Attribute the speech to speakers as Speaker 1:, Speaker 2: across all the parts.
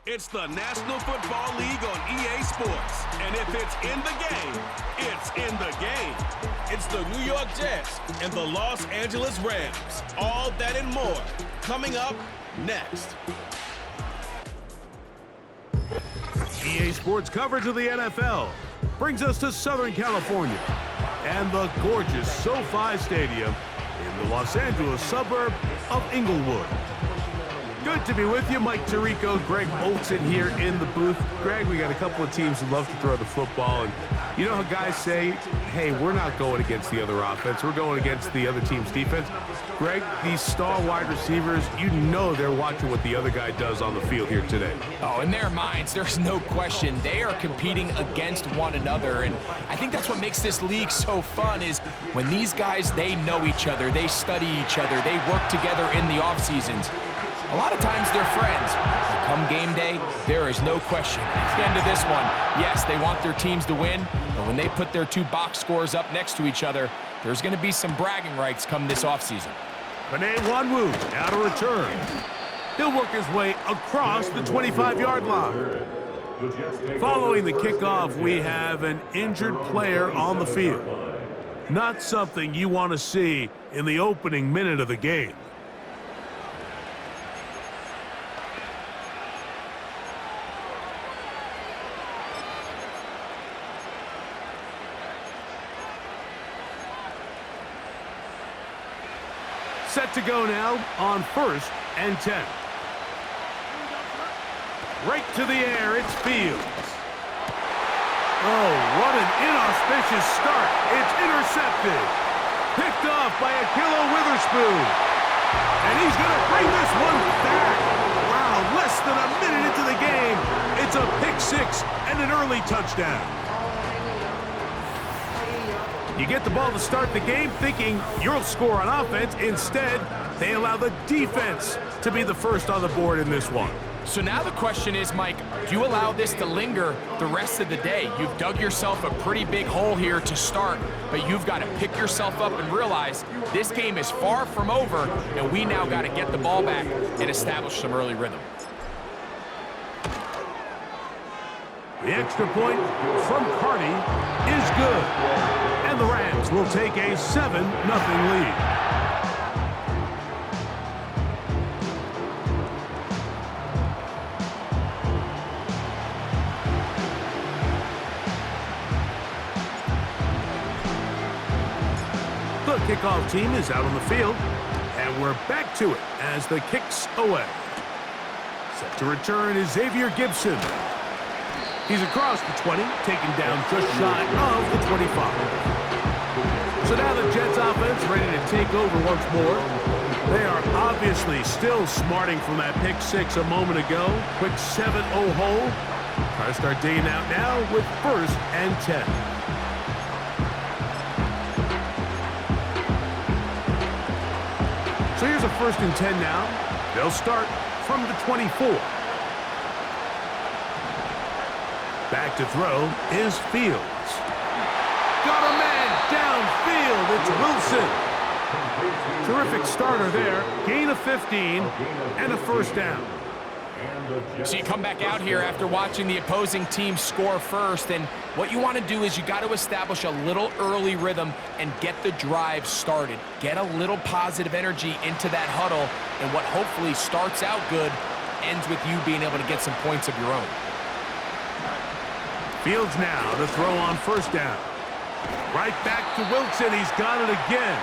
Speaker 1: It's the National Football League on EA Sports. And if it's in the game, it's in the game. It's the New York Jets and the Los Angeles Rams. All that and more coming up next.
Speaker 2: EA Sports coverage of the NFL brings us to Southern California and the gorgeous SoFi Stadium in the Los Angeles suburb of Inglewood. Good to be with you. Mike Tirico, Greg Olson here in the booth. Greg, we got a couple of teams who love to throw the football, and you know how guys say, hey, we're not going against the other offense, we're going against the other team's defense. Greg, these star wide receivers, you know they're watching what the other guy does on the field here today.
Speaker 3: Oh, in their minds, there's no question. They are competing against one another, and I think that's what makes this league so fun is when these guys, they know each other, they study each other, they work together in the off seasons. A lot of times they're friends. Come game day, there is no question. At the end of this one, yes, they want their teams to win, but when they put their two box scores up next to each other, there's going to be some bragging rights come this offseason.
Speaker 2: Panay Wanwu out of return. He'll work his way across the 25-yard line. Following the kickoff, we have an injured player on the field. Not something you want to see in the opening minute of the game. Set to go now on 1st and 10. Right to the air, it's Fields. Oh, what an inauspicious start. It's intercepted. Picked off by Ahkello Witherspoon. And he's going to bring this one back. Wow, less than a minute into the game. It's a pick six and an early touchdown. You get the ball to start the game thinking you'll score on offense. Instead, they allow the defense to be the first on the board in this one.
Speaker 3: So now the question is, Mike, do you allow this to linger the rest of the day? You've dug yourself a pretty big hole here to start, but you've got to pick yourself up and realize this game is far from over, and we now got to get the ball back and establish some early rhythm.
Speaker 2: The extra point from Carney is good. And the Rams will take a 7-0 lead. The kickoff team is out on the field, and we're back to it as the kick's away. Set to return is Xavier Gibson. He's across the 20, taken down just shy of the 25. So now the Jets offense ready to take over once more. They are obviously still smarting from that pick six a moment ago. Quick 7-0 hole. Try to start digging out now with 1st and 10. So here's a 1st and 10 now. They'll start from the 24. Back to throw is Fields. Got a man downfield. It's Wilson. Terrific starter there. Gain of 15 and a 1st down.
Speaker 3: So you come back out here after watching the opposing team score first, and what you want to do is you got to establish a little early rhythm and get the drive started. Get a little positive energy into that huddle, and what hopefully starts out good ends with you being able to get some points of your own.
Speaker 2: Fields now to throw on 1st down. Right back to Wilson. He's got it again.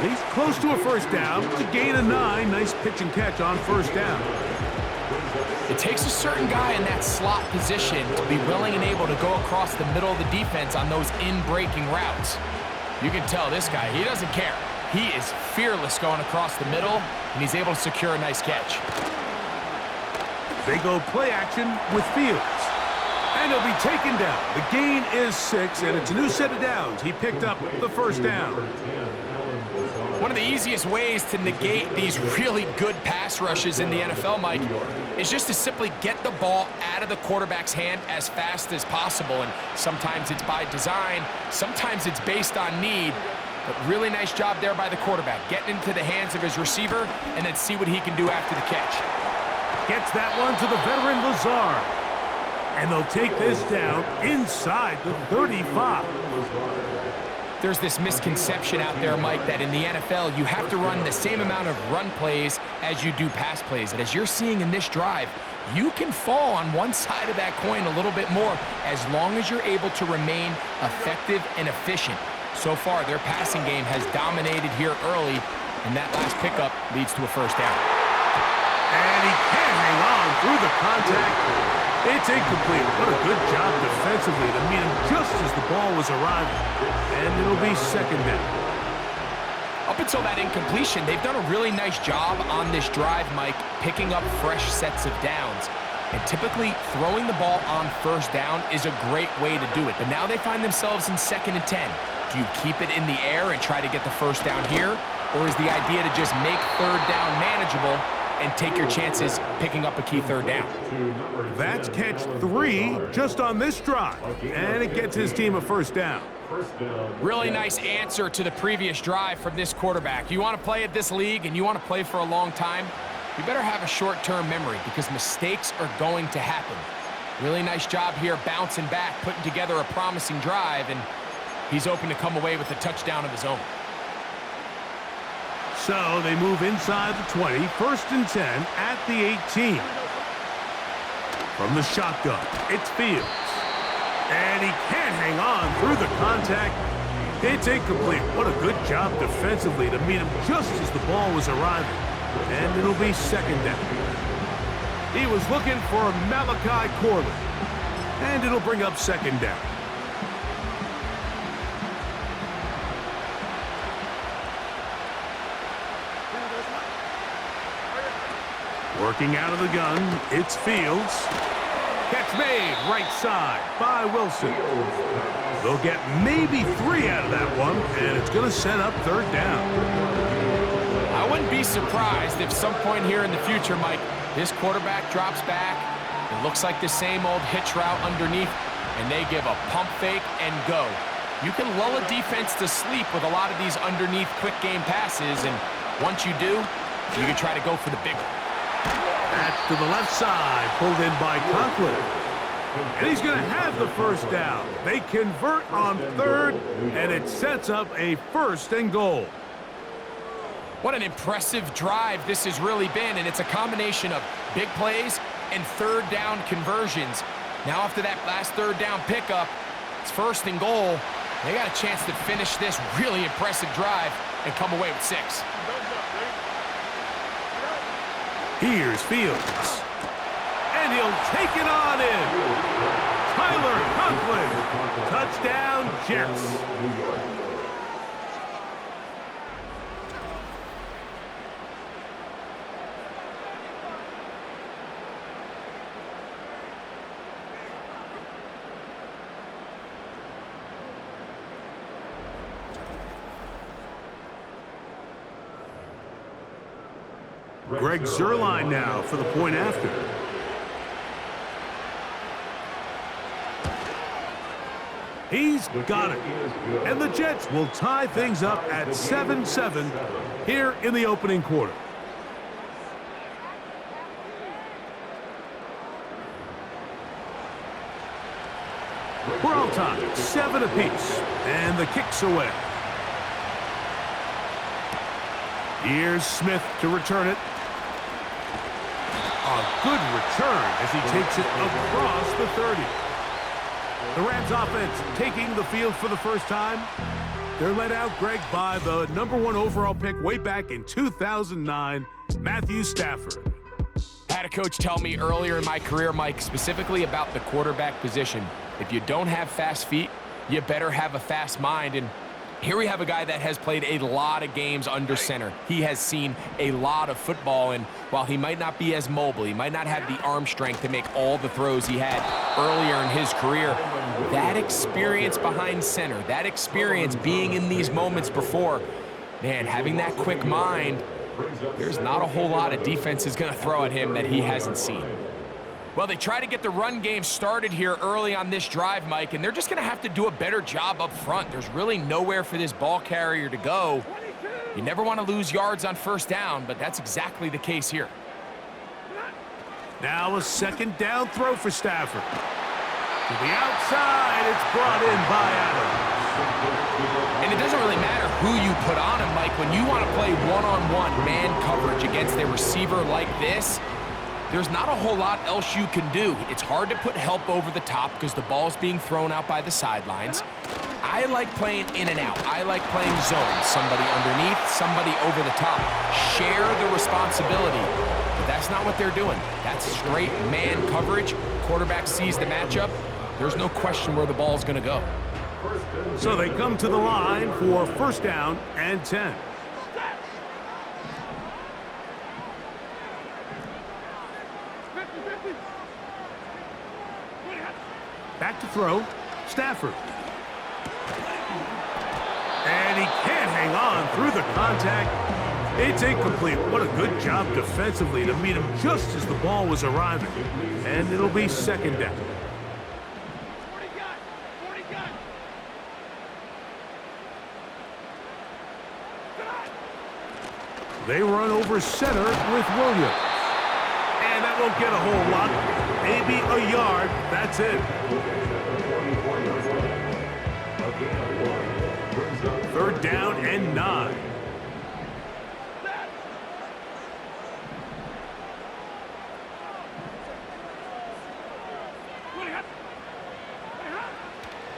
Speaker 2: He's close to a 1st down. It's a gain of 9. Nice pitch and catch on 1st down.
Speaker 3: It takes a certain guy in that slot position to be willing and able to go across the middle of the defense on those in-breaking routes. You can tell this guy, he doesn't care. He is fearless going across the middle, and he's able to secure a nice catch.
Speaker 2: They go play action with Fields. And he'll be taken down. The gain is 6, and it's a new set of downs. He picked up the 1st down.
Speaker 3: One of the easiest ways to negate these really good pass rushes in the NFL, Mike, is just to simply get the ball out of the quarterback's hand as fast as possible. And sometimes it's by design, sometimes it's based on need. But really nice job there by the quarterback, getting into the hands of his receiver and then see what he can do after the catch.
Speaker 2: Gets that one to the veteran Lazard. And they'll take this down inside the 35.
Speaker 3: There's this misconception out there, Mike, that in the NFL, you have to run the same amount of run plays as you do pass plays. And as you're seeing in this drive, you can fall on one side of that coin a little bit more as long as you're able to remain effective and efficient. So far, their passing game has dominated here early, and that last pickup leads to a first down.
Speaker 2: And he can't hang on through the contact. It's incomplete. What a good job defensively to meet him just as the ball was arriving. And it'll be second down.
Speaker 3: Up until that incompletion, they've done a really nice job on this drive, Mike, picking up fresh sets of downs. And typically, throwing the ball on first down is a great way to do it. But now they find themselves in 2nd and 10. Do you keep it in the air and try to get the first down here? Or is the idea to just make third down manageable and take your chances picking up a key third down?
Speaker 2: That's catch 3 just on this drive. And it gets his team a first down.
Speaker 3: Really nice answer to the previous drive from this quarterback. You want to play at this league and you want to play for a long time, you better have a short-term memory because mistakes are going to happen. Really nice job here bouncing back, putting together a promising drive, and he's open to come away with a touchdown of his own.
Speaker 2: So they move inside the 20, 1st and 10 at the 18. From the shotgun, it's Fields. And he can't hang on through the contact. It's incomplete. What a good job defensively to meet him just as the ball was arriving. And it'll be second down. He was looking for Malachi Corley. And it'll bring up second down. Working out of the gun, it's Fields. Catch made right side by Wilson. They'll get maybe 3 out of that one, and it's going to set up third down.
Speaker 3: I wouldn't be surprised if some point here in the future, Mike, this quarterback drops back. It looks like the same old hitch route underneath, and they give a pump fake and go. You can lull a defense to sleep with a lot of these underneath quick game passes, and once you do, you can try to go for the big one.
Speaker 2: That's to the left side, pulled in by Conklin. And he's going to have the first down. They convert on third, and it sets up a 1st and goal.
Speaker 3: What an impressive drive this has really been, and it's a combination of big plays and third down conversions. Now after that last third down pickup, it's 1st and goal. They got a chance to finish this really impressive drive and come away with 6.
Speaker 2: Here's Fields. And he'll take it on in. Tyler Conklin. Touchdown, Jets. Greg Zuerlein now for the point after. He's got it. And the Jets will tie things up at 7-7 here in the opening quarter. We're all tied, 7 apiece, and the kick's away. Here's Smith to return it. A good return as he takes it across the 30. The Rams offense taking the field for the first time. They're led out, Greg, by the #1 overall pick way back in 2009, Matthew Stafford.
Speaker 3: I had a coach tell me earlier in my career, Mike, specifically about the quarterback position. If you don't have fast feet, you better have a fast mind. And here we have a guy that has played a lot of games under center. He has seen a lot of football, and while he might not be as mobile, he might not have the arm strength to make all the throws he had earlier in his career, that experience behind center, that experience being in these moments before, man, having that quick mind, there's not a whole lot of defense is going to throw at him that he hasn't seen. Well, they try to get the run game started here early on this drive, Mike, and they're just going to have to do a better job up front. There's really nowhere for this ball carrier to go. You never want to lose yards on first down, but that's exactly the case here.
Speaker 2: Now a second down throw for Stafford. To the outside, it's brought in by Adams.
Speaker 3: And it doesn't really matter who you put on him, Mike. When you want to play one-on-one man coverage against a receiver like this, there's not a whole lot else you can do. It's hard to put help over the top because the ball's being thrown out by the sidelines. I like playing in and out. I like playing zone. Somebody underneath, somebody over the top. Share the responsibility. But that's not what they're doing. That's straight man coverage. Quarterback sees the matchup. There's no question where the ball's going to go.
Speaker 2: So they come to the line for first down and 10. Back to throw, Stafford. And he can't hang on through the contact. It's incomplete. What a good job defensively to meet him just as the ball was arriving. And it'll be second down. They run over center with Williams. And that won't get a whole lot. Maybe a yard. That's it. Third down and 9.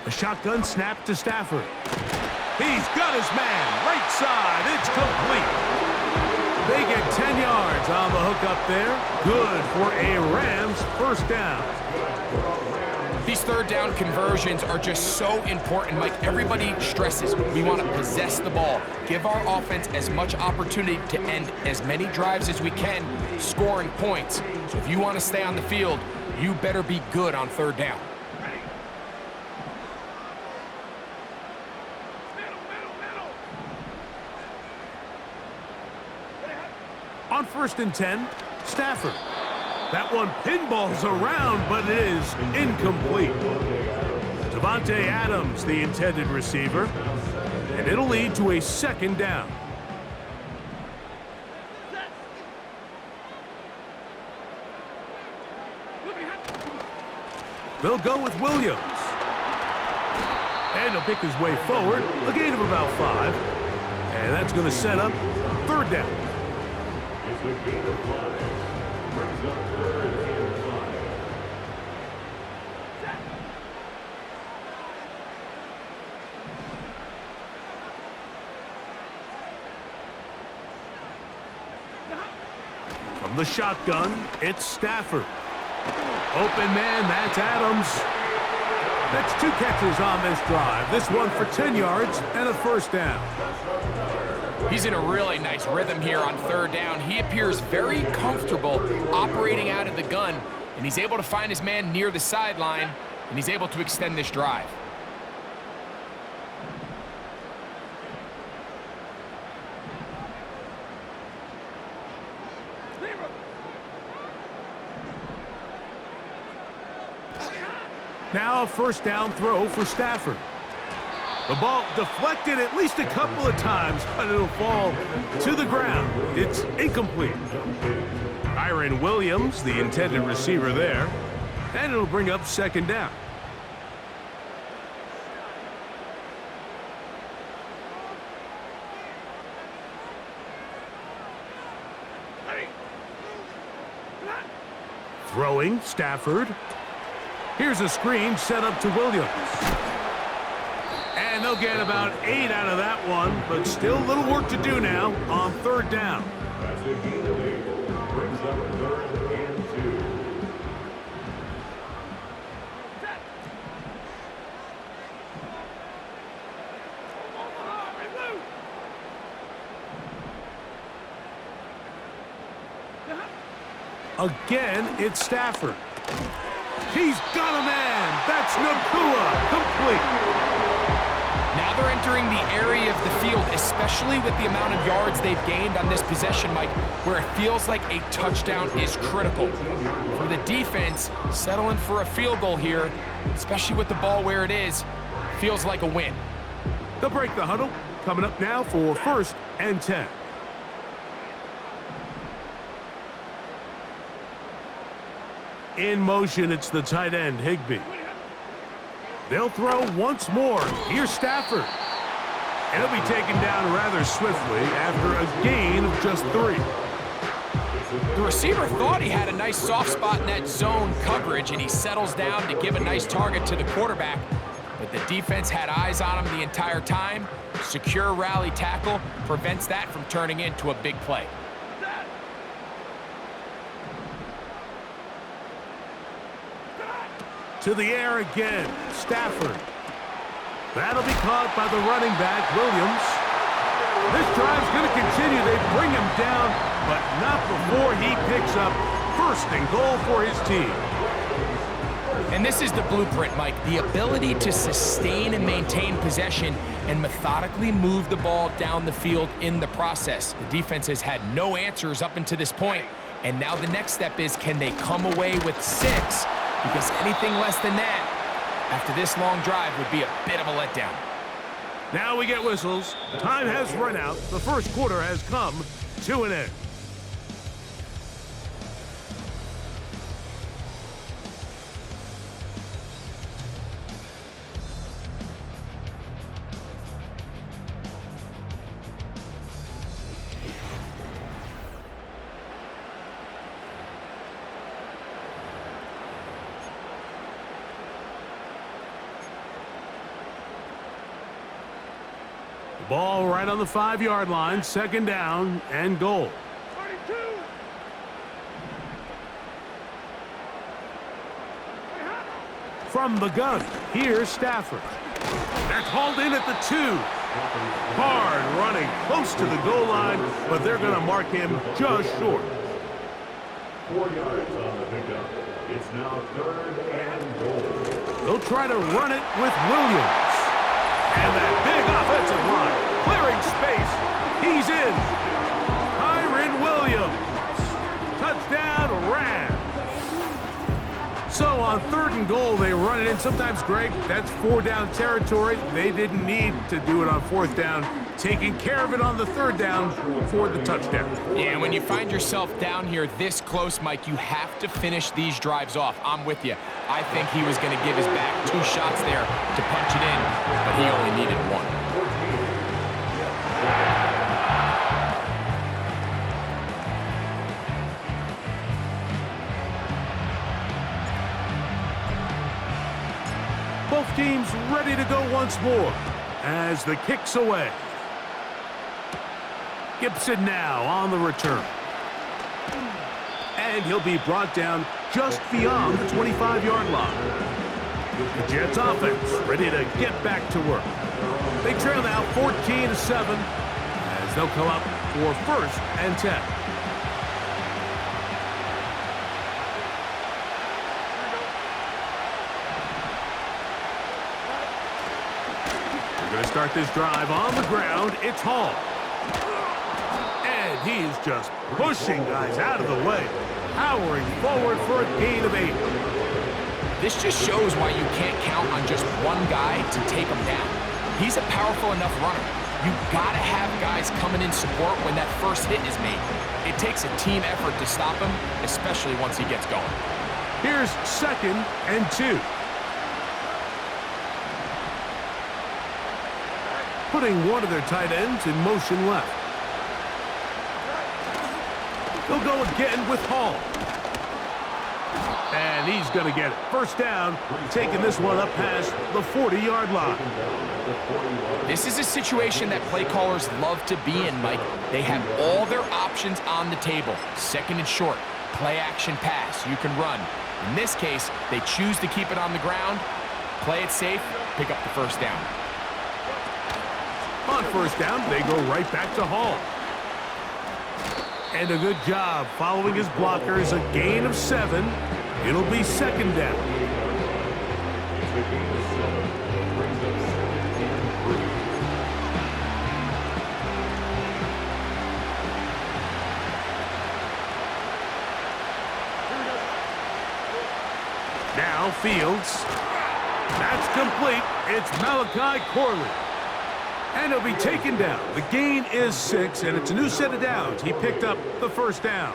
Speaker 2: A shotgun snap to Stafford. He's got his man. Right side. It's complete. They get 10 yards on the hook up there. Good for a Rams first down.
Speaker 3: These third down conversions are just so important, Mike. Everybody stresses we want to possess the ball, give our offense as much opportunity to end as many drives as we can, scoring points. So if you want to stay on the field, you better be good on third down.
Speaker 2: On first and 10, Stafford. That one pinballs around, but it is incomplete. Devante Adams, the intended receiver, and it'll lead to a second down. They'll go with Williams. And he'll pick his way forward, a gain of about 5. And that's going to set up third down. From the shotgun, it's Stafford. Open man, that's Adams. That's 2 catches on this drive. This one for 10 yards and a first down.
Speaker 3: He's in a really nice rhythm here on third down. He appears very comfortable operating out of the gun, and he's able to find his man near the sideline, and he's able to extend this drive.
Speaker 2: Now a first down throw for Stafford. The ball deflected at least a couple of times, but it'll fall to the ground. It's incomplete. Kyren Williams, the intended receiver there, and it'll bring up second down. Throwing, Stafford. Here's a screen set up to Williams. And they'll get about 8 out of that one, but still a little work to do now on third down. Again, it's Stafford. He's got a man. That's Nakua. Complete.
Speaker 3: Now they're entering the area of the field, especially with the amount of yards they've gained on this possession, Mike, where it feels like a touchdown is critical. For the defense, settling for a field goal here, especially with the ball where it is, feels like a win.
Speaker 2: They'll break the huddle. Coming up now for first and 10. In motion, it's the tight end, Higbee. They'll throw once more. Here's Stafford. And he'll be taken down rather swiftly after a gain of just 3.
Speaker 3: The receiver thought he had a nice soft spot in that zone coverage, and he settles down to give a nice target to the quarterback. But the defense had eyes on him the entire time. Secure rally tackle prevents that from turning into a big play.
Speaker 2: To the air again, Stafford. That'll be caught by the running back, Williams. This drive's going to continue. They bring him down, but not before he picks up first and goal for his team.
Speaker 3: And this is the blueprint, Mike. The ability to sustain and maintain possession and methodically move the ball down the field in the process. The defense has had no answers up until this point, and now the next step is, can they come away with 6? Because anything less than that after this long drive would be a bit of a letdown.
Speaker 2: Now we get whistles. Time has run out. The first quarter has come to an end. Ball right on the 5-yard line, second down and goal. 32. From the gun, here's Stafford. They're called in at the 2. Hard running close to the goal line, but they're going to mark him just short.
Speaker 4: 4 yards on the pickup. It's now 3rd and goal.
Speaker 2: They'll try to run it with Williams. And that big offensive line, clearing space. He's in. Kyren Williams. Touchdown, Rams. So on 3rd and goal, they run it in. Sometimes, Greg, that's 4-down territory. They didn't need to do it on 4th down. Taking care of it on the 3rd down for the touchdown.
Speaker 3: Yeah, and when you find yourself down here this close, Mike, you have to finish these drives off. I'm with you. I think he was going to give his back 2 shots there to punch it in, but he only needed 1.
Speaker 2: Both teams ready to go once more as the kick's away. Gibson now on the return. And he'll be brought down just beyond the 25-yard line. The Jets offense ready to get back to work. They trail now 14-7 as they'll come up for 1st and 10. We're going to start this drive on the ground. It's Hall. And he's just pushing guys out of the way, powering forward for a gain of 8.
Speaker 3: This just shows why you can't count on just one guy to take him down. He's a powerful enough runner. You've got to have guys coming in support when that first hit is made. It takes a team effort to stop him, especially once he gets going.
Speaker 2: Here's 2nd and 2. Putting one of their tight ends in motion left. They'll go again with Hall. And he's going to get it. First down, taking this one up past the 40-yard line.
Speaker 3: This is a situation that play callers love to be in, Mike. They have all their options on the table. 2nd and short, play action pass, you can run. In this case, they choose to keep it on the ground, play it safe, pick up the first down.
Speaker 2: On first down, they go right back to Hall. And a good job following his blockers, a gain of 7. It'll be 2nd down. Now Fields. That's complete. It's Malachi Corley. And he'll be taken down. The gain is 6, and it's a new set of downs. He picked up the first down.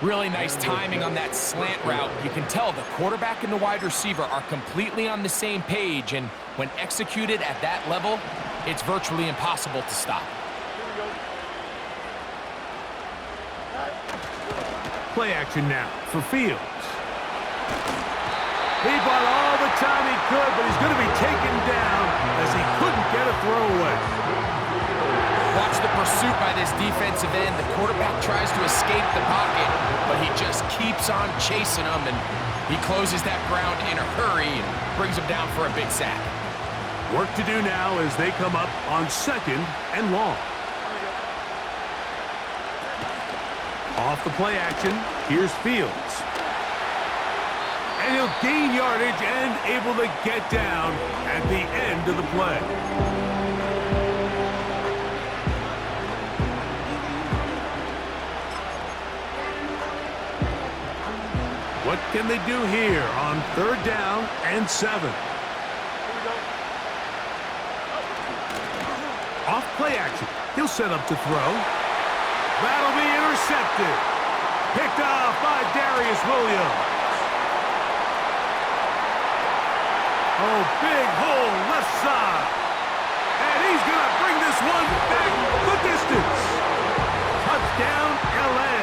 Speaker 3: Really nice timing on that slant route. You can tell the quarterback and the wide receiver are completely on the same page, and when executed at that level, it's virtually impossible to stop.
Speaker 2: Play action now for Fields. He bought all the time he could, but he's going to be taken down as he couldn't get a throw away.
Speaker 3: Watch the pursuit by this defensive end. The quarterback tries to escape the pocket, but he just keeps on chasing him, and he closes that ground in a hurry and brings him down for a big sack.
Speaker 2: Work to do now as they come up on 2nd and long. Off the play action, here's Fields. And he'll gain yardage and able to get down at the end of the play. What can they do here on 3rd down and 7? Off play action. He'll set up to throw. That'll be intercepted. Picked off by Darius Williams. Oh, big hole left side. And he's going to bring this one back the distance. Touchdown, L.A.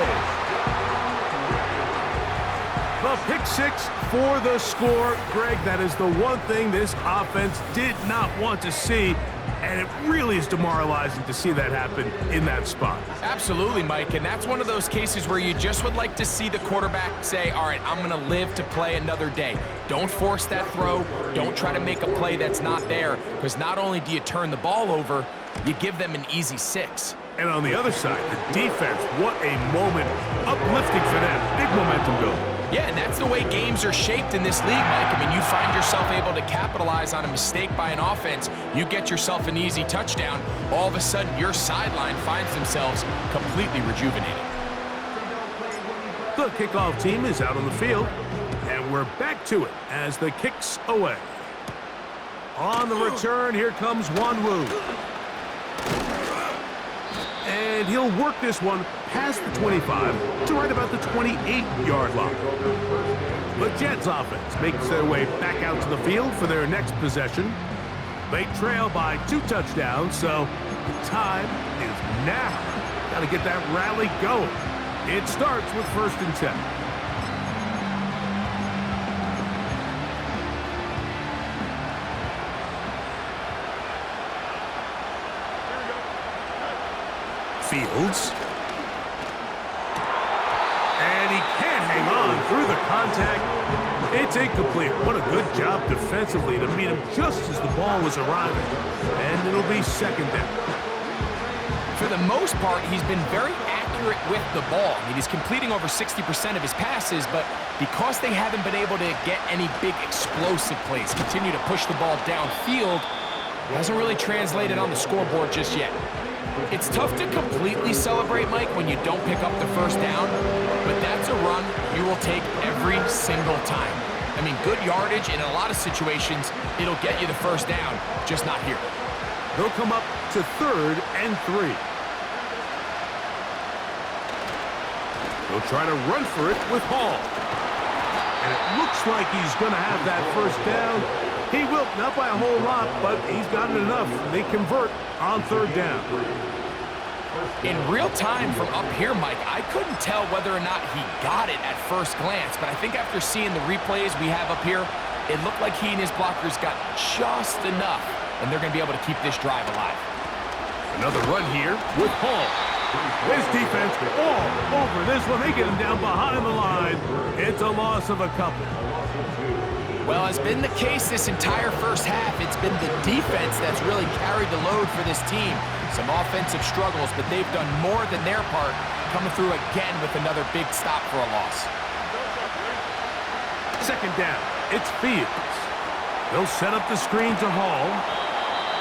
Speaker 2: The pick six for the score. Greg, that is the one thing this offense did not want to see, and it really is demoralizing to see that happen in that spot.
Speaker 3: Absolutely, Mike, and that's one of those cases where you just would like to see the quarterback say, all right, I'm going to live to play another day. Don't force that throw. Don't try to make a play that's not there, because not only do you turn the ball over, you give them an easy 6.
Speaker 2: And on the other side, the defense, what a moment. Uplifting for them. Big momentum building.
Speaker 3: Yeah, and that's the way games are shaped in this league, Mike. I mean, you find yourself able to capitalize on a mistake by an offense. You get yourself an easy touchdown. All of a sudden, your sideline finds themselves completely rejuvenated.
Speaker 2: The kickoff team is out on the field, and we're back to it as the kick's away. On the return, here comes Wanwu. And he'll work this one past the 25 to right about the 28-yard line. The Jets offense makes their way back out to the field for their next possession. They trail by 2 touchdowns, so the time is now. Got to get that rally going. It starts with 1st and 10. Fields. And he can't hang on through the contact. It's incomplete. What a good job defensively to meet him just as the ball was arriving. And it'll be 2nd down.
Speaker 3: For the most part, he's been very accurate with the ball. I mean, he's completing over 60% of his passes, but because they haven't been able to get any big explosive plays, continue to push the ball downfield, hasn't really translated on the scoreboard just yet. It's tough to completely celebrate, Mike, when you don't pick up the 1st down, but that's a run you will take every single time. I mean, good yardage, and in a lot of situations, it'll get you the 1st down, just not here.
Speaker 2: They'll come up to 3rd and 3. They'll try to run for it with Hall. And it looks like he's going to have that 1st down. He will, not by a whole lot, but he's gotten enough. They convert on 3rd down.
Speaker 3: In real time from up here, Mike, I couldn't tell whether or not he got it at first glance, but I think after seeing the replays we have up here, it looked like he and his blockers got just enough, and they're going to be able to keep this drive alive.
Speaker 2: Another run here with Hall. His defense all over this one. They get him down behind the line. It's a loss of a couple.
Speaker 3: Well, as been the case this entire first half, it's been the defense that's really carried the load for this team. Some offensive struggles, but they've done more than their part, coming through again with another big stop for a loss.
Speaker 2: 2nd down, it's Fields. They'll set up the screen to Hall,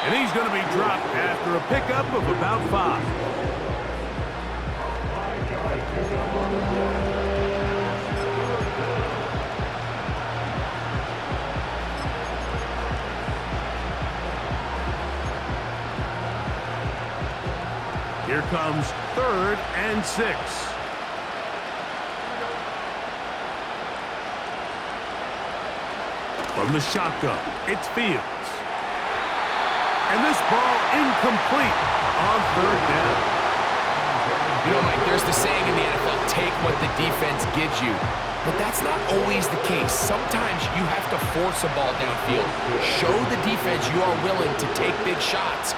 Speaker 2: and he's going to be dropped after a pickup of about 5. Here comes 3rd and 6. From the shotgun, it's Fields. And this ball incomplete on third down.
Speaker 3: You know, Mike, there's the saying in the NFL, take what the defense gives you. But that's not always the case. Sometimes you have to force a ball downfield. Show the defense you are willing to take big shots.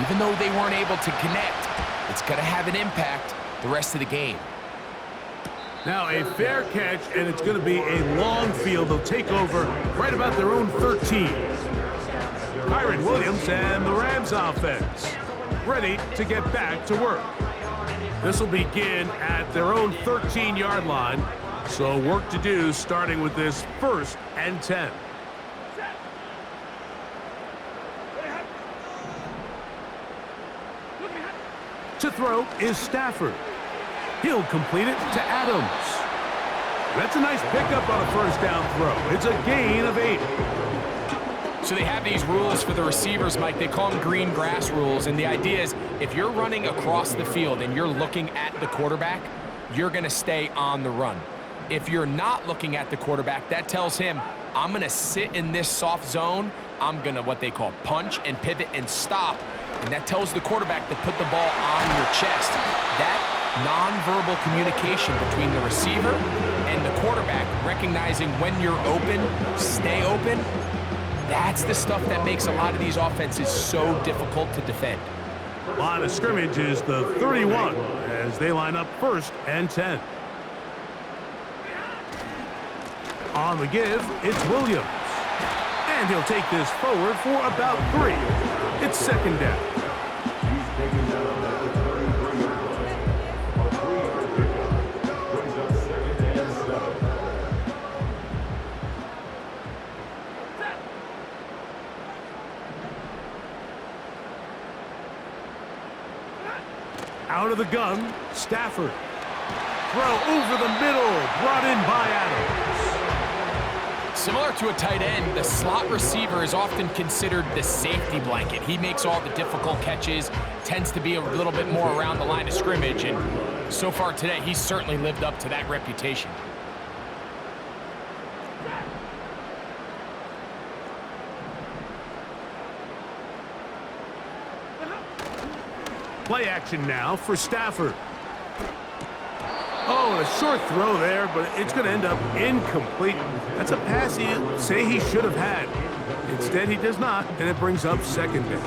Speaker 3: Even though they weren't able to connect, it's going to have an impact the rest of the game.
Speaker 2: Now a fair catch, and it's going to be a long field. They'll take over right about their own 13. Kyron Williams and the Rams offense ready to get back to work. This will begin at their own 13-yard line. So work to do starting with this 1st and 10. To throw is Stafford. He'll complete it to Adams. That's a nice pickup on a first down throw. It's a gain of 8.
Speaker 3: So they have these rules for the receivers, Mike. They call them green grass rules. And the idea is if you're running across the field and you're looking at the quarterback, you're going to stay on the run. If you're not looking at the quarterback, that tells him, I'm going to sit in this soft zone. I'm going to what they call punch and pivot and stop. And that tells the quarterback to put the ball on your chest. That nonverbal communication between the receiver and the quarterback, recognizing when you're open, stay open, that's the stuff that makes a lot of these offenses so difficult to defend.
Speaker 2: Line of scrimmage is the 31 as they line up 1st and 10. On the give, it's Williams. And he'll take this forward for about 3. It's 2nd down.
Speaker 4: He's taken down at the 33-yard line. A 3-yard pickup brings up 2nd and 7.
Speaker 2: Out of the gun, Stafford. Throw over the middle, brought in by Adams.
Speaker 3: Similar to a tight end, the slot receiver is often considered the safety blanket. He makes all the difficult catches, tends to be a little bit more around the line of scrimmage, and so far today, he's certainly lived up to that reputation.
Speaker 2: Play action now for Stafford. Oh, and a short throw there, but it's going to end up incomplete. That's a pass he'd say he should have had. Instead, he does not, and it brings up 2nd down.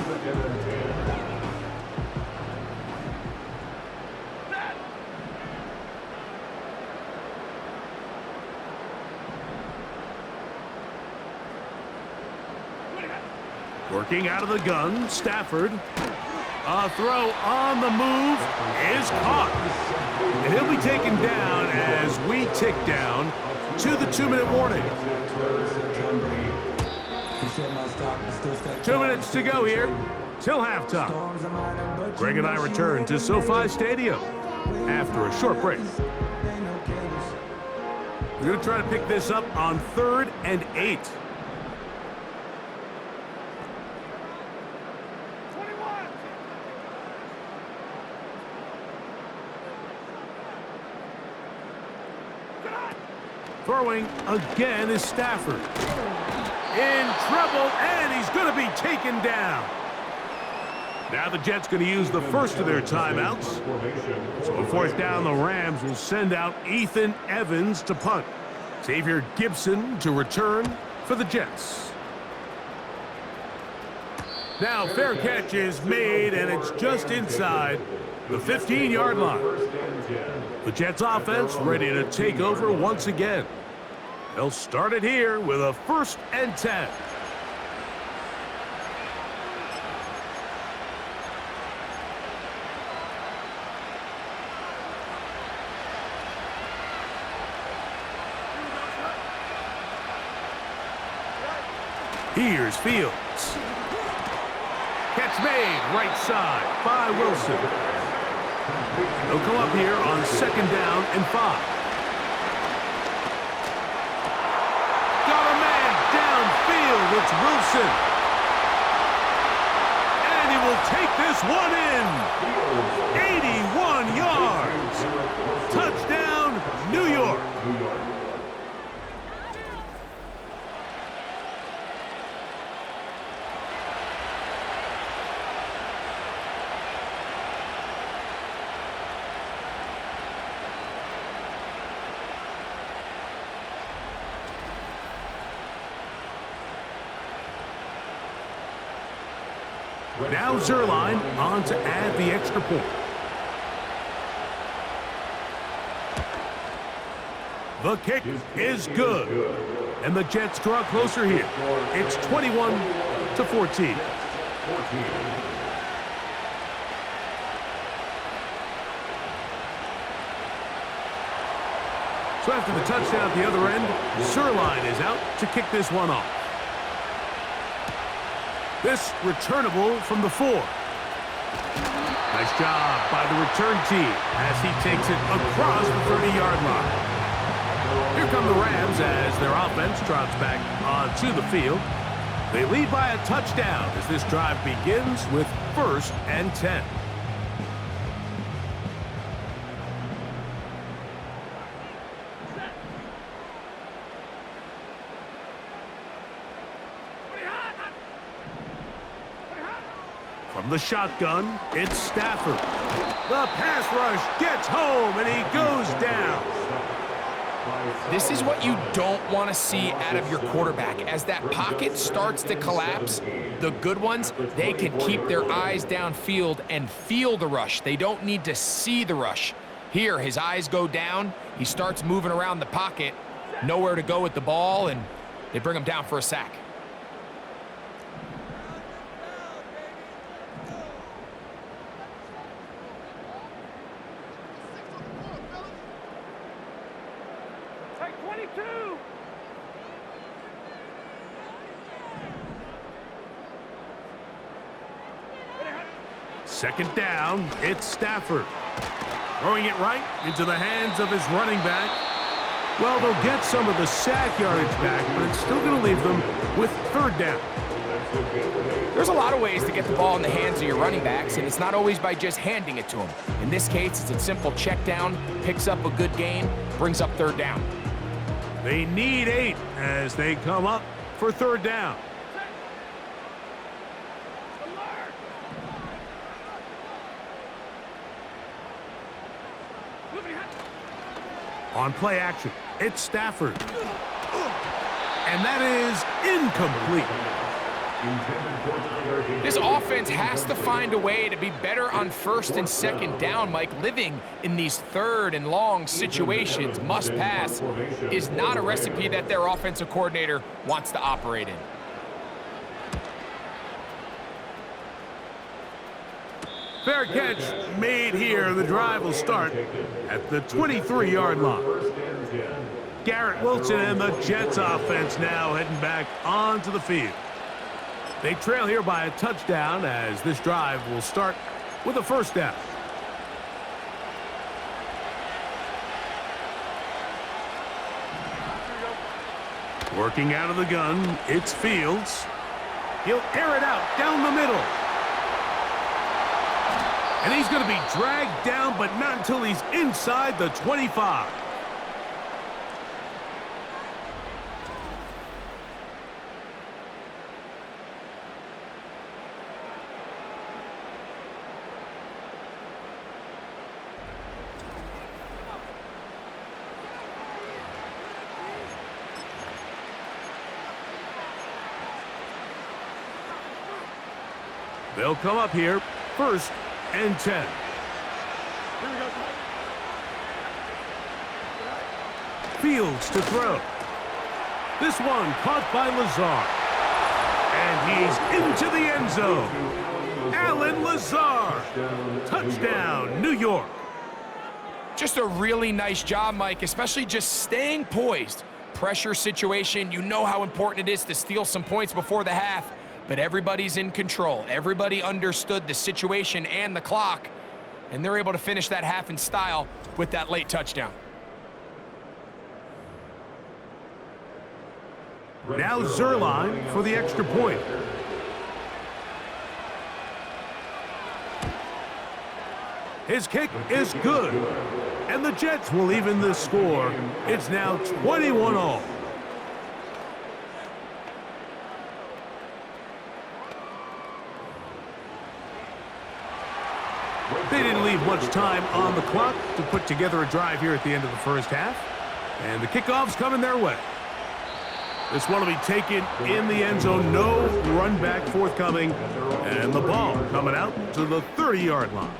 Speaker 2: Working out of the gun, Stafford. A throw on the move is caught. And he'll be taken down as we tick down to the 2-minute warning. 2 minutes to go here till halftime. Greg and I return to SoFi Stadium after a short break. We're going to try to pick this up on 3rd and 8. Throwing again is Stafford. In trouble, and he's going to be taken down. Now the Jets going to use the first of their timeouts. So on 4th down, the Rams will send out Ethan Evans to punt. Xavier Gibson to return for the Jets. Now fair catch is made, and it's just inside the 15-yard line. The Jets offense ready to take over once again. They'll start it here with a 1st and 10. Here's Fields. Catch made right side by Wilson. They'll come up here on 2nd down and 5. Got a man downfield. It's Wilson. And he will take this one in. 81 yards. Touchdown, New York. Now Zerline on to add the extra point. The kick is good. And the Jets draw closer here. It's 21-14. So after the touchdown at the other end, Zerline is out to kick this one off. This returnable from the 4. Nice job by the return team as he takes it across the 30-yard line. Here come the Rams as their offense trots back onto the field. They lead by a touchdown as this drive begins with 1st and 10. From the shotgun, it's Stafford. The pass rush gets home, and he goes down.
Speaker 3: This is what you don't want to see out of your quarterback. As that pocket starts to collapse, the good ones, they can keep their eyes downfield and feel the rush. They don't need to see the rush. Here, his eyes go down. He starts moving around the pocket, nowhere to go with the ball, and they bring him down for a sack.
Speaker 2: Second down, it's Stafford. Throwing it right into the hands of his running back. Well, they'll get some of the sack yardage back, but it's still going to leave them with 3rd down.
Speaker 3: There's a lot of ways to get the ball in the hands of your running backs, and it's not always by just handing it to them. In this case, it's a simple check down, picks up a good gain, brings up 3rd down.
Speaker 2: They need 8 as they come up for 3rd down. On play action, it's Stafford. And that is incomplete.
Speaker 3: This offense has to find a way to be better on 1st and 2nd down, Mike. Living in these 3rd and long situations, must pass, is not a recipe that their offensive coordinator wants to operate in.
Speaker 2: Fair catch made here. The drive will start at the 23-yard line. Garrett Wilson and the Jets offense now heading back onto the field. They trail here by a touchdown as this drive will start with a 1st down. Working out of the gun, it's Fields. He'll air it out down the middle. And he's going to be dragged down, but not until he's inside the 25. They'll come up here, 1st and 10. Fields to throw. This one caught by Lazard. And he's into the end zone. Allen Lazard. Touchdown, New York.
Speaker 3: Just a really nice job, Mike, especially just staying poised. Pressure situation, you know how important it is to steal some points before the half. But everybody's in control. Everybody understood the situation and the clock, and they're able to finish that half in style with that late touchdown.
Speaker 2: Now Zerline for the extra point. His kick is good, and the Jets will even the score. It's now 21-all. They didn't leave much time on the clock to put together a drive here at the end of the 1st half. And the kickoff's coming their way. This one will be taken in the end zone. No run back forthcoming. And the ball coming out to the 30-yard line.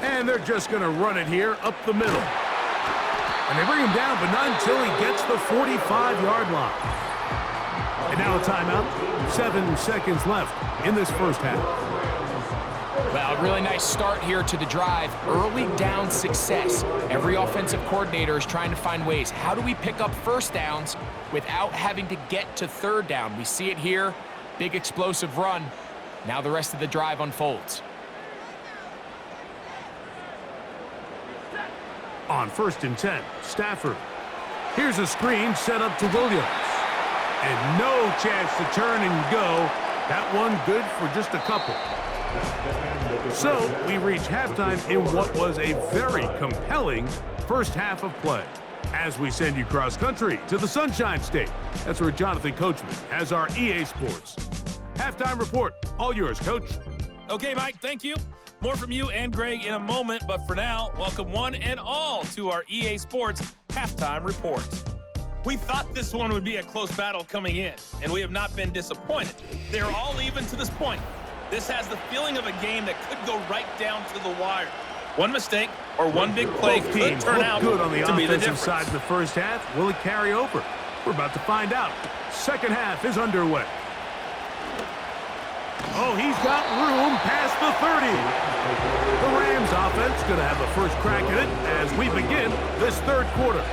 Speaker 2: And they're just going to run it here up the middle. And they bring him down, but not until he gets the 45-yard line. And now a timeout. 7 seconds left in this first half.
Speaker 3: Well, a really nice start here to the drive. Early down success. Every offensive coordinator is trying to find ways. How do we pick up first downs without having to get to third down? We see it here. Big explosive run. Now the rest of the drive unfolds.
Speaker 2: On 1st and 10, Stafford. Here's a screen set up to Williams. And no chance to turn and go. That one good for just a couple. So we reach halftime in what was a very compelling first half of play. As we send you cross country to the Sunshine State. That's where Jonathan Coachman has our EA Sports halftime report. All yours, Coach.
Speaker 5: Okay, Mike, thank you. More from you and Greg in a moment, but for now, welcome one and all to our EA Sports halftime report. We thought this one would be a close battle coming in, and we have not been disappointed. They're all even to this point. This has the feeling of a game that could go right down to the wire. One mistake or one big play
Speaker 2: Both
Speaker 5: could
Speaker 2: teams
Speaker 5: turn
Speaker 2: look
Speaker 5: out
Speaker 2: good on the
Speaker 5: to be the
Speaker 2: offensive
Speaker 5: difference.
Speaker 2: side of the first half. Will it carry over? We're about to find out. Second half is underway. Oh, he's got room past the 30. The Rams offense going to have the first crack at it as we begin this third quarter.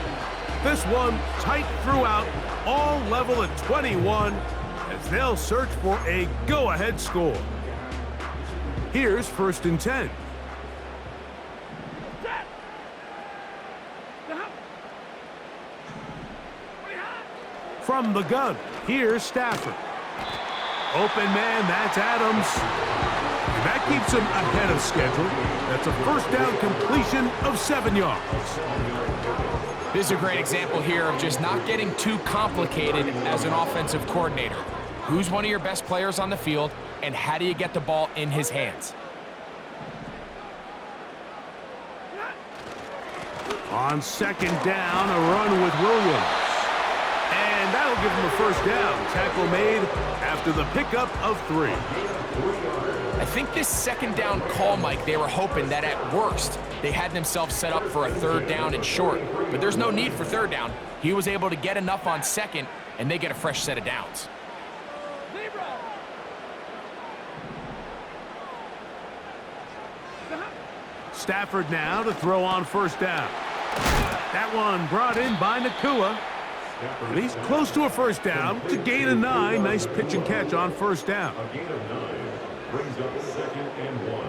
Speaker 2: This one tight throughout, all level at 21 as they'll search for a go-ahead score. Here's 1st and 10. From the gun, here's Stafford. Open man, that's Adams. And that keeps him ahead of schedule. That's a first down completion of 7 yards.
Speaker 3: This is a great example here of just not getting too complicated as an offensive coordinator. Who's one of your best players on the field, and how do you get the ball in his hands?
Speaker 2: On 2nd down, a run with Williams. And that'll give him a first down. Tackle made after the pickup of 3.
Speaker 3: I think this 2nd down call, Mike, they were hoping that at worst they had themselves set up for a 3rd down and short. But there's no need for 3rd down. He was able to get enough on 2nd, and they get a fresh set of downs.
Speaker 2: Stafford now to throw on 1st down. That one brought in by Nakua. And he's close to a first down to gain a 9. Nice pitch and catch on 1st down.
Speaker 4: A gain of 9 brings up 2nd and 1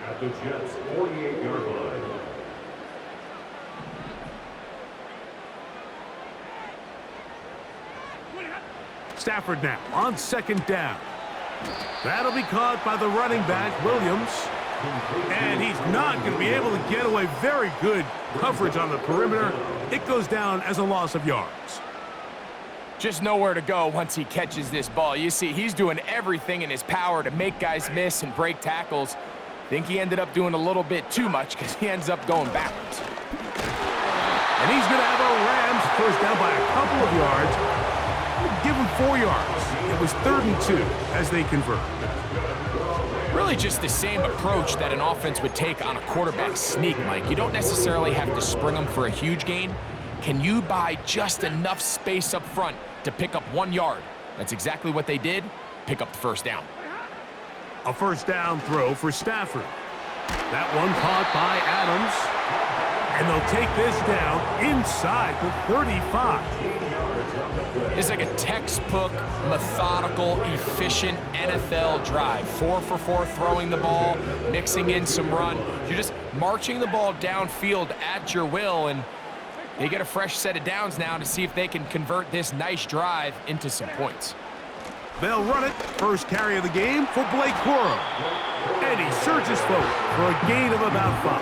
Speaker 4: at the Jets' 48-yard line.
Speaker 2: Stafford now on 2nd down. That'll be caught by the running back, Williams. And he's not going to be able to get away. Very good coverage on the perimeter. It goes down as a loss of yards.
Speaker 3: Just nowhere to go once he catches this ball. You see, he's doing everything in his power to make guys miss and break tackles. I think he ended up doing a little bit too much because he ends up going backwards.
Speaker 2: And he's going to have a Rams first down by a couple of yards. Give him 4 yards. It was 3rd and 2 as they convert.
Speaker 3: Really just the same approach that an offense would take on a quarterback sneak, Mike. You don't necessarily have to spring them for a huge gain. Can you buy just enough space up front to pick up 1 yard? That's exactly what they did. Pick up the first down.
Speaker 2: A first down throw for Stafford. That one caught by Adams. And they'll take this down inside the 35.
Speaker 3: It's like a textbook, methodical, efficient NFL drive. 4 for 4 throwing the ball, mixing in some run. You're just marching the ball downfield at your will, and they get a fresh set of downs now to see if they can convert this nice drive into some points.
Speaker 2: They'll run it. First carry of the game for Blake Corum. And he surges forward for a gain of about 5.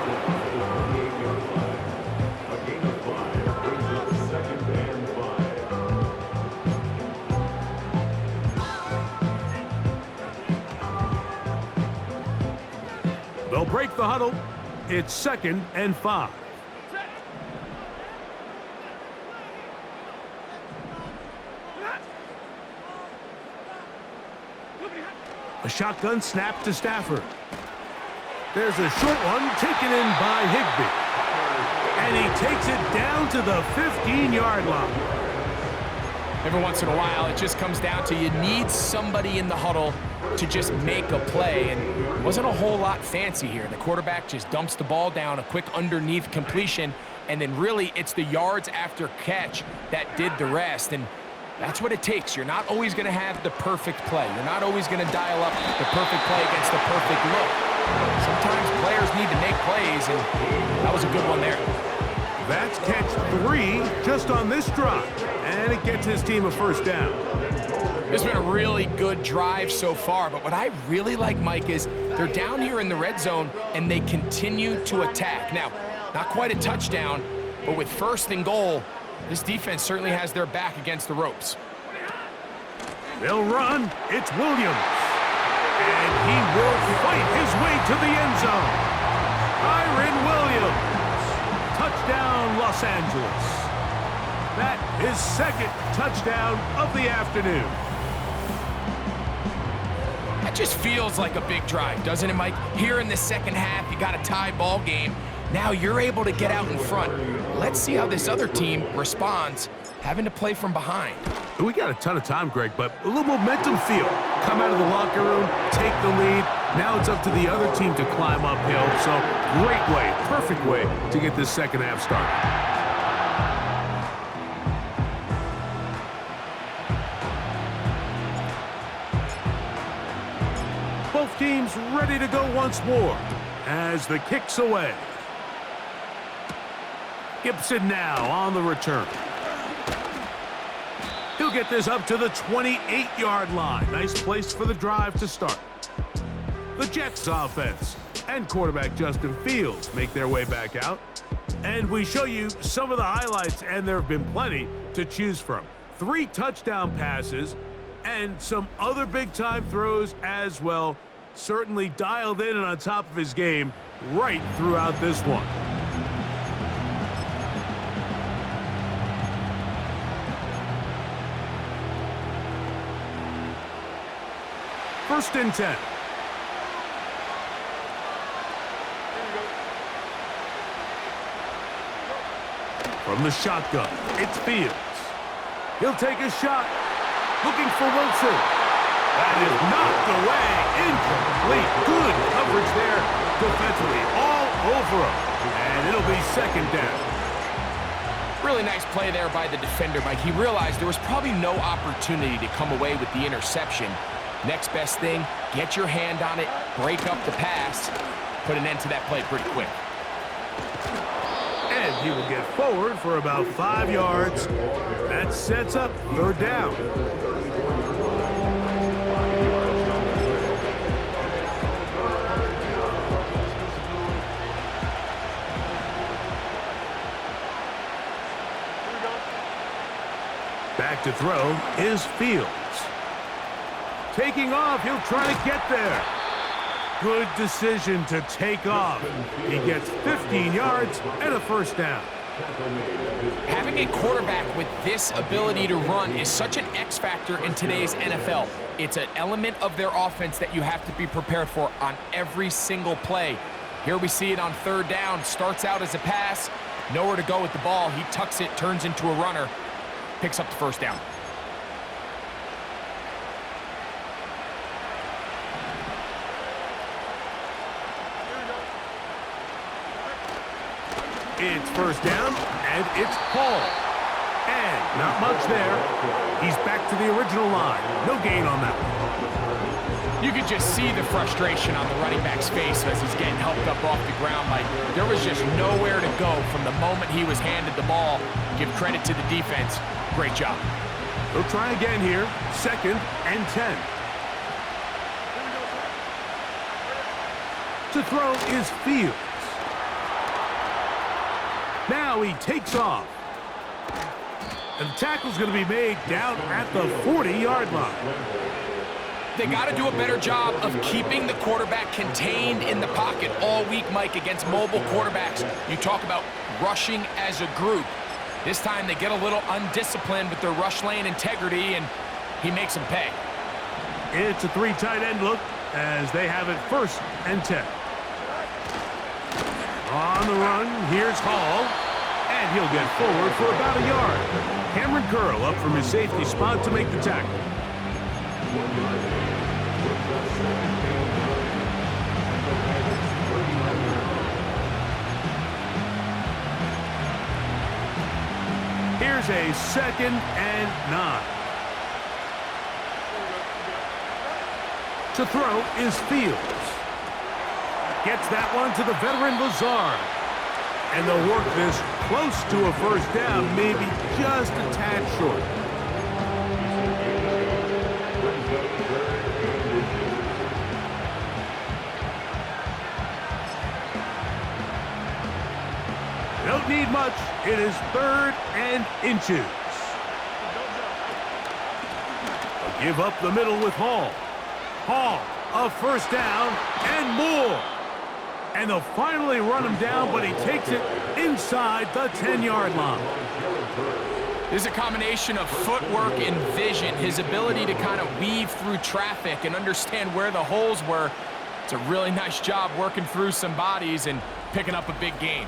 Speaker 4: A gain of 5 brings up 2nd and 5.
Speaker 2: They'll break the huddle. It's 2nd and 5. A shotgun snap to Stafford. There's a short one taken in by Higbee. And he takes it down to the 15-yard line.
Speaker 3: Every once in a while, it just comes down to you need somebody in the huddle to just make a play, and it wasn't a whole lot fancy here. The quarterback just dumps the ball down, a quick underneath completion, and then really it's the yards after catch that did the rest, and that's what it takes. You're not always going to have the perfect play. You're not always going to dial up the perfect play against the perfect look. Sometimes players need to make plays, and that was a good one there.
Speaker 2: That's catch 3 just on this drive, and it gets his team a first down.
Speaker 3: It's been a really good drive so far, but what I really like, Mike, is they're down here in the red zone, and they continue to attack. Now, not quite a touchdown, but with first and goal, this defense certainly has their back against the ropes.
Speaker 2: They'll run. It's Williams. And he will fight his way to the end zone. Kyren Williams. Touchdown, Los Angeles. That is second touchdown of the afternoon.
Speaker 3: That just feels like a big drive, doesn't it, Mike? Here in the second half, you got a tie ball game. Now you're able to get out in front. Let's see how this other team responds, having to play from behind.
Speaker 2: We got a ton of time, Greg, but a little momentum feel. Come out of the locker room, take the lead. Now it's up to the other team to climb uphill. So great way, perfect way to get this second half started. Both teams ready to go once more as the kick's away. Gibson now on the return. He'll get this up to the 28-yard line. Nice place for the drive to start. The Jets offense and quarterback Justin Fields make their way back out. And we show you some of the highlights, and there have been plenty to choose from. 3 touchdown passes and some other big-time throws as well. Certainly dialed in and on top of his game right throughout this one. First and 10. From the shotgun, it's Fields. He'll take a shot, looking for Wilson. That is knocked away, incomplete. Good coverage there defensively, all over him. And it'll be second down.
Speaker 3: Really nice play there by the defender, Mike. He realized there was probably no opportunity to come away with the interception. Next best thing, get your hand on it, break up the pass, put an end to that play pretty quick.
Speaker 2: And he will get forward for about 5 yards. That sets up third down. Back to throw is Fields. Taking off, he'll try to get there. Good decision to take off. He gets 15 yards and a first down.
Speaker 3: Having a quarterback with this ability to run is such an X factor in today's NFL. It's an element of their offense that you have to be prepared for on every single play. Here we see it on third down. Starts out as a pass, nowhere to go with the ball. He tucks it, turns into a runner, picks up the first down.
Speaker 2: It's first down, and it's Paul. And not much there. He's back to the original line. No gain on that one.
Speaker 3: You could just see the frustration on the running back's face as he's getting helped up off the ground. Like, there was just nowhere to go from the moment he was handed the ball. Give credit to the defense. Great job.
Speaker 2: They'll try again here. Second and 10. To throw is Fields. Now he takes off. And the tackle's going to be made down at the 40-yard line.
Speaker 3: They got to do a better job of keeping the quarterback contained in the pocket all week, Mike, against mobile quarterbacks. You talk about rushing as a group. This time they get a little undisciplined with their rush lane integrity, and he makes them pay.
Speaker 2: It's a 3 tight end look as they have it 1st and 10. On the run, here's Hall, and he'll get forward for about a yard. Cameron Curl up from his safety spot to make the tackle. Here's a 2nd and 9. To throw is Fields. Gets that one to the veteran Lazard. And they'll work this close to a 1st down, maybe just a tad short. Don't need much. It is 3rd and inches. They'll give up the middle with Hall. Hall, a 1st down and more. And they'll finally run him down, but he takes it inside the 10-yard line.
Speaker 3: There's a combination of footwork and vision, his ability to kind of weave through traffic and understand where the holes were. It's a really nice job working through some bodies and picking up a big gain.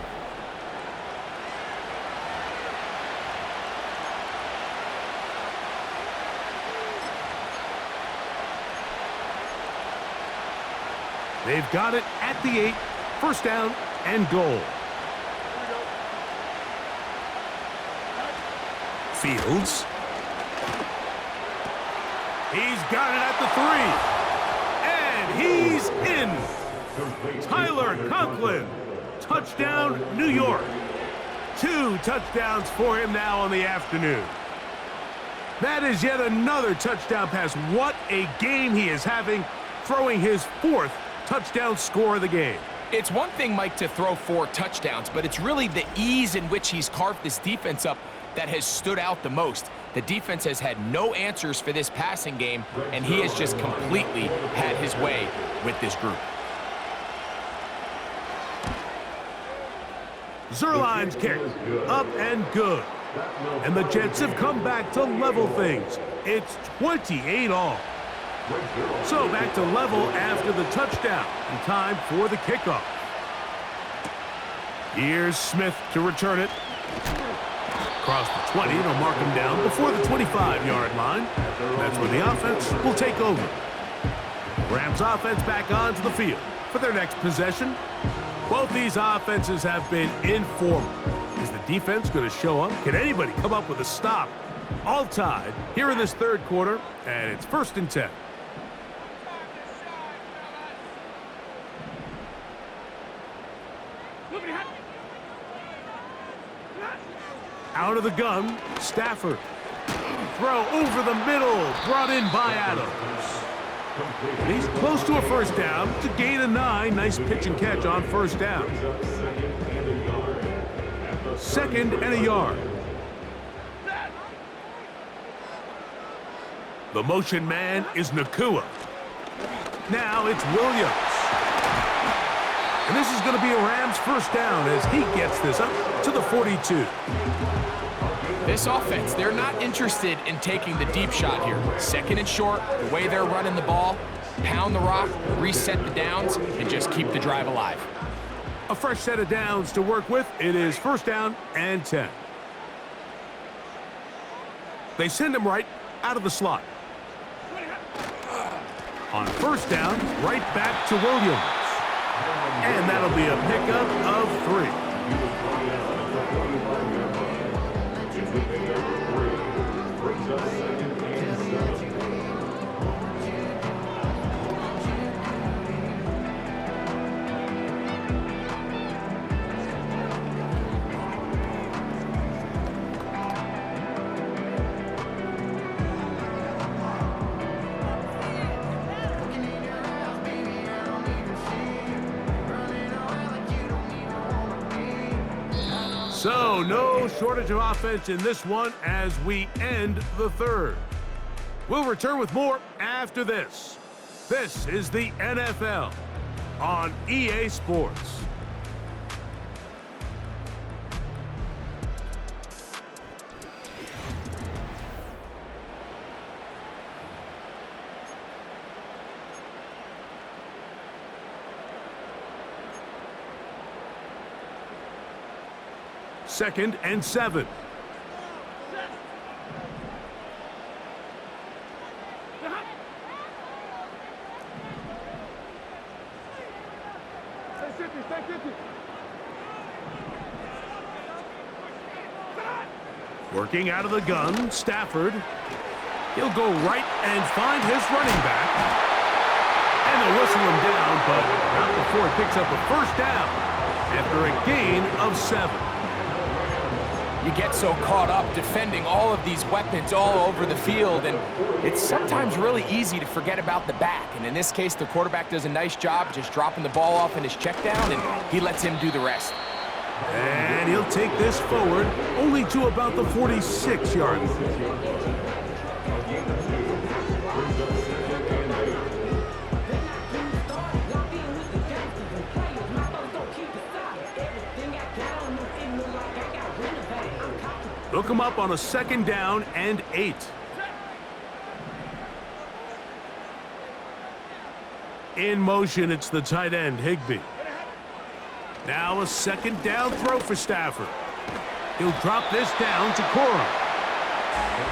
Speaker 2: They've got it at the 8, 1st down and goal. Fields. He's got it at the 3. And he's in. Tyler Conklin. Touchdown, New York. 2 touchdowns for him now on the afternoon. That is yet another touchdown pass. What a game he is having, throwing his 4th touchdown score of the game.
Speaker 3: It's one thing, Mike, to throw 4 touchdowns, but it's really the ease in which he's carved this defense up that has stood out the most. The defense has had no answers for this passing game, and he has just completely had his way with this group.
Speaker 2: Zerline's kick, up and good. And the Jets have come back to level things. It's 28 all. So back to level after the touchdown, and time for the kickoff. Here's Smith to return it. Across the 20, they'll mark him down before the 25-yard line. That's where the offense will take over. Rams offense back onto the field for their next possession. Both these offenses have been informal. Is the defense going to show up? Can anybody come up with a stop? All tied here in this 3rd quarter, and it's 1st and 10. Out of the gun, Stafford. Throw over the middle, brought in by Adams. He's close to a 1st down. It's a gain of 9. Nice pitch and catch on 1st down. 2nd and a yard. The motion man is Nakua. Now it's Williams. And this is going to be a Rams 1st down as he gets this up to the 42.
Speaker 3: This offense, they're not interested in taking the deep shot here. 2nd and short, the way they're running the ball, pound the rock, reset the downs, and just keep the drive alive.
Speaker 2: A fresh set of downs to work with. It is 1st down and 10. They send him right out of the slot. On 1st down, right back to Williams. And that'll be a pickup of 3. So, no shortage of offense in this one as we end the 3rd. We'll return with more after this. This is the NFL on EA Sports. 2nd and 7. Working out of the gun, Stafford. He'll go right and find his running back. And they'll whistle him down, but not before he picks up a first down after a gain of 7.
Speaker 3: You get so caught up defending all of these weapons all over the field, and it's sometimes really easy to forget about the back. And in this case, the quarterback does a nice job just dropping the ball off in his check down, and he lets him do the rest.
Speaker 2: And he'll take this forward only to about the 46-yard line. They'll come up on a 2nd down and 8. In motion, it's the tight end, Higbee. Now a 2nd down throw for Stafford. He'll drop this down to Cora.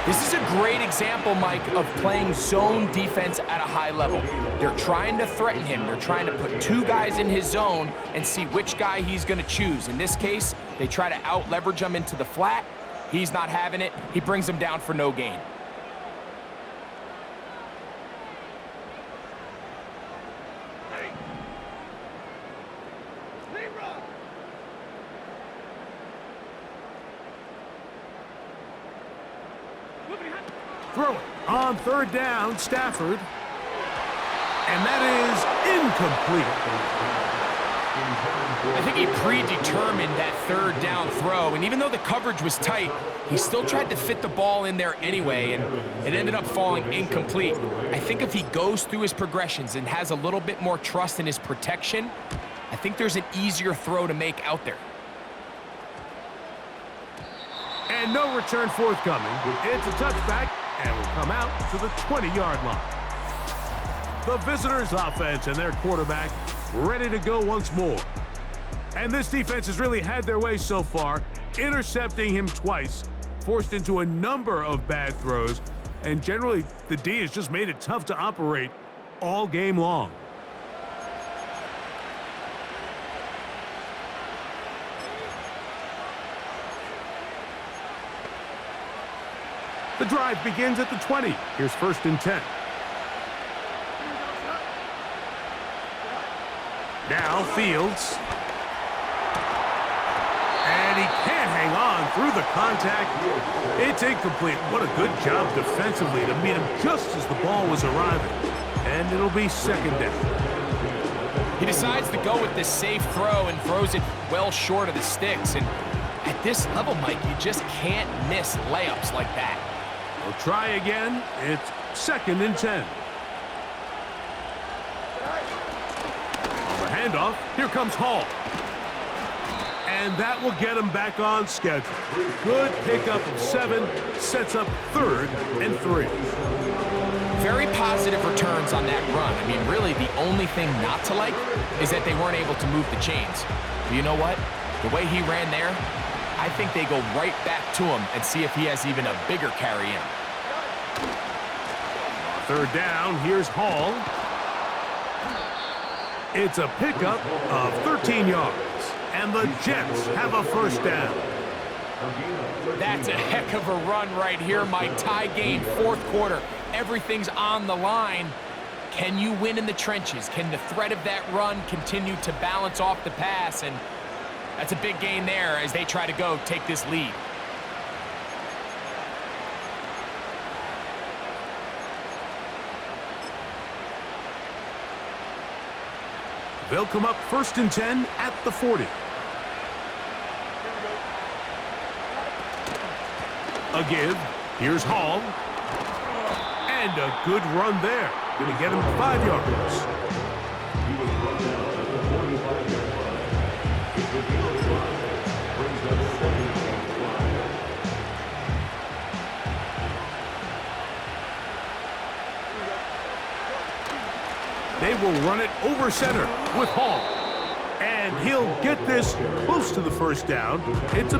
Speaker 3: This is a great example, Mike, of playing zone defense at a high level. They're trying to threaten him. They're trying to put 2 guys in his zone and see which guy he's going to choose. In this case, they try to out-leverage him into the flat. He's not having it. He brings him down for no gain.
Speaker 2: Throw it on 3rd down, Stafford. And that is incomplete.
Speaker 3: I think he predetermined that 3rd down throw, and even though the coverage was tight, he still tried to fit the ball in there anyway, and it ended up falling incomplete. I think if he goes through his progressions and has a little bit more trust in his protection, I think there's an easier throw to make out there.
Speaker 2: And no return forthcoming. It's a touchback, and will come out to the 20-yard line. The visitors' offense and their quarterback ready to go once more. And this defense has really had their way so far, intercepting him twice, forced into a number of bad throws, and generally the D has just made it tough to operate all game long. The drive begins at the 20. Here's 1st and 10. Now Fields. And he can't hang on through the contact. It's incomplete. What a good job defensively to meet him just as the ball was arriving. And it'll be 2nd down.
Speaker 3: He decides to go with this safe throw and throws it well short of the sticks. And at this level, Mike, you just can't miss layups like that.
Speaker 2: We'll try again. It's 2nd and 10. The handoff. Here comes Hall. And that will get him back on schedule. Good pickup of 7. Sets up 3rd and 3.
Speaker 3: Very positive returns on that run. I mean, really, the only thing not to like is that they weren't able to move the chains. But you know what? The way he ran there, I think they go right back to him and see if he has even a bigger carry in.
Speaker 2: 3rd down, here's Hall. It's a pickup of 13 yards, and the Jets have a 1st down.
Speaker 3: That's a heck of a run right here, Mike. Tie game, 4th quarter. Everything's on the line. Can you win in the trenches? Can the threat of that run continue to balance off the pass? And that's a big gain there as they try to go take this lead.
Speaker 2: They'll come up 1st and 10 at the 40. A give. Here's Hall. And a good run there. Going to get him 5 yards. They will run it over center with Hall. And he'll get this close to the 1st down. It's a